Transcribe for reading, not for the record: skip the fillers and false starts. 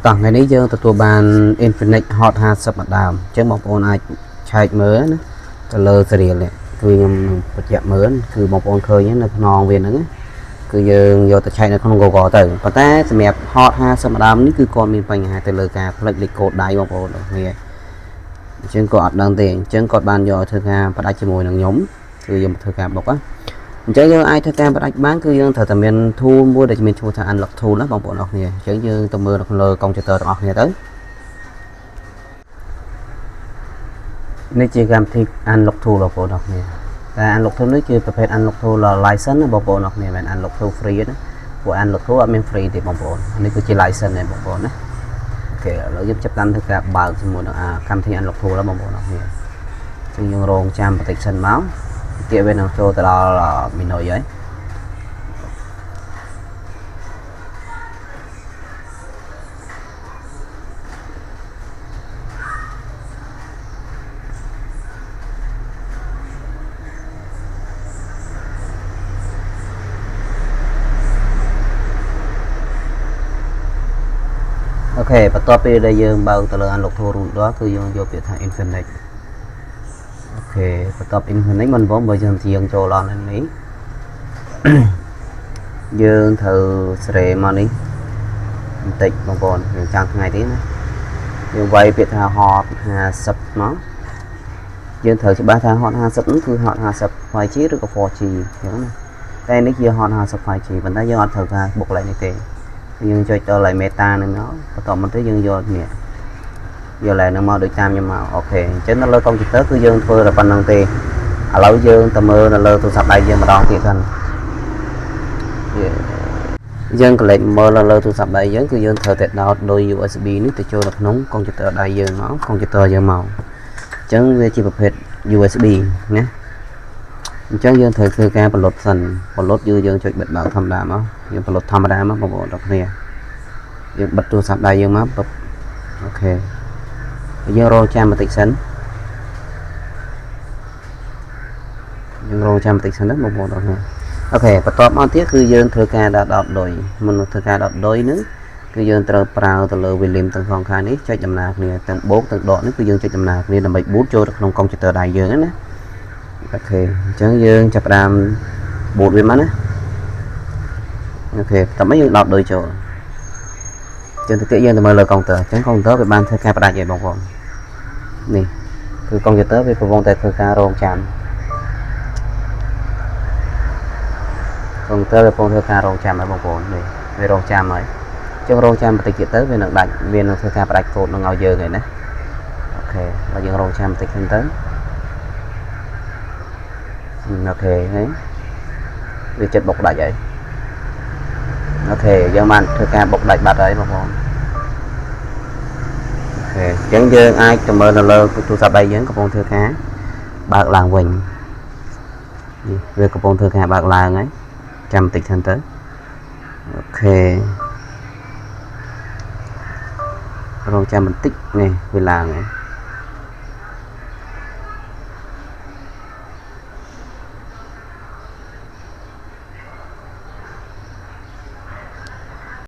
ตอนนี้យើងទទួលបាន Infinix Hot 50 ម្ដងអញ្ចឹងបងប្អូនអាចឆែកមើលណាទៅលើ serial នេះគឺខ្ញុំនឹងបញ្ជាក់មើលគឺបងប្អូនឃើញនៅក្នុងវាហ្នឹងគឺយើងយកទៅឆែកនៅក្នុង Google ទៅប៉ុន្តែសម្រាប់ Hot 50 ម្ដងនេះគឺគាត់មានបញ្ហាទៅលើការផ្លេចលេខកូដដៃបងប្អូនគ្នាអញ្ចឹងគាត់អត់ដឹងទេអញ្ចឹងគាត់បានយកធ្វើការផ្ដាច់ជាមួយនឹងខ្ញុំគឺយើងធ្វើការបុកអញ្ចឹងយើងអាចធ្វើការផ្ដាច់បានគឺយើងត្រូវតែមាន tool មួយដែលមានឈ្មោះថា unlock tool ណាបងប្អូនអរគ្នាអញ្ចឹងយើងទៅមើលនៅលើកុំព្យូទ័រទាំងអស់គ្នាទៅនេះជាកម្មវិធី unlock tool បងប្អូនអរគ្នាតែ unlock tool នេះជាប្រភេទ unlock tool license ណាបងប្អូនអរគ្នាមិន unlock tool free ណាព្រោះ unlock tool អត់មាន free ទេបងប្អូននេះគឺជា license ទេបងប្អូនណាអូខេឥឡូវយើងចាប់តាមធ្វើការបើកជាមួយនឹងកម្មវិធី unlock tool បងប្អូនអរគ្នាអញ្ចឹងយើងរងចាំបន្តិចសិនមកទៀតវានឹងចូលទៅដល់មីនុយហើយអូខេបន្ទាប់ពីដែលយើងបើកទៅលើ unlock tool រួចដល់គឺយើងយកពាក្យថា Infinix អូខេបន្ទាប់ Infinix មិនបងបើយើងចូលដល់នេះយើងត្រូវស្រេមកនេះបន្តិចបងប្អូនយើងចាំថ្ងៃទៀតណាយើងវាយពាក្យថា Hot 50មកយើងត្រូវច្បាស់ថា Hot 50នោះគឺ Hot 50 5G ឬក៏ 4G អញ្ចឹងណាតែនេះជា Hot 50 5G ប៉ុន្តែយើងអត់ត្រូវការបុកឡើងនេះទេយើងចុចដល់ meta នឹងមកបន្តមកទៅយើងយកនេះយកឡើងនឹងមកដូចតាមខ្ញុំមកអូខេអញ្ចឹងនៅលើកុំព្យូទ័រគឺយើងធ្វើតែប៉ុណ្្នឹងទេឥឡូវយើងទៅមើលនៅលើទូរស័ព្ទដៃយើងម្ដងទៀតសិនយើងកលេចមើលនៅលើទូរស័ព្ទដៃយើងគឺយើងត្រូវតែដោតដោយ USB នេះទៅចូលនៅក្នុងកុំព្យូទ័រដៃយើងមកកុំព្យូទ័រយើងមកអញ្ចឹងវាជាប្រភេទ USB ណាអញ្ចឹងយើងត្រូវធ្វើការបន្លត់សិនបន្លត់យើងចុចបិទបើកធម្មតាមកយើងបន្លត់ធម្មតាមកបងប្អូនទាំងគ្នាយើងបិទទូរស័ព្ទដៃយើងមកអូខេយើងរងចាំបន្តិចសិនយើងរងចាំបន្តិចសិនណាបងប្អូនទាំងគ្នាអូខេបន្ទាប់មកទៀតគឺយើងធ្វើការដោតដោយមុនធ្វើការដោតដោយនឹងគឺយើងត្រូវប្រើទៅលើ William ទាំងសងខាងនេះចុចដំណើរគ្នាទាំងបូកទាំងដកនេះគឺយើងចុចដំណើរគ្នាដើម្បី boot ចូលទៅក្នុងកុំព្យូទ័រដៃយើងណាអូខេអញ្ចឹងយើងចាប់ផ្ដើម boot វាមកណាអូខេតោះមកយើងដោតដោយចូលអញ្ចឹងទៅយើងទៅមើលលើកុំព្យូទ័រអញ្ចឹងកុំព្យូទ័រវាបានធ្វើការផ្ដាច់ហើយបងប្អូននេះគឺកុំព្យូទ័រវាកំពុងតែធ្វើការរងចាំកុំព្យូទ័រវាកំពុងធ្វើការរងចាំហើយបងប្អូននេះវារងចាំហើយអញ្ចឹងរងចាំបន្តិចទៀតទៅវានឹងដាច់វានឹងធ្វើការផ្ដាច់កូដនឹងឲ្យយើងហើយណាអូខេហើយយើងរងចាំបន្តិចសិនទៅអូខេហើយវាចិត្តបុកដាច់ហើយអូខេយើងបានធ្វើការបុកដាច់បាត់ហើយបងប្អូនអូខេអញ្ចឹងយើងអាចទៅមើលនៅលើទូរស័ព្ទដៃយើងកំពុងធ្វើការបើកឡើងវិញនេះវាកំពុងធ្វើការបើកឡើងហើយចាំបន្តិចសិនទៅអូខេរងចាំបន្តិចនេះវាឡើងហើយ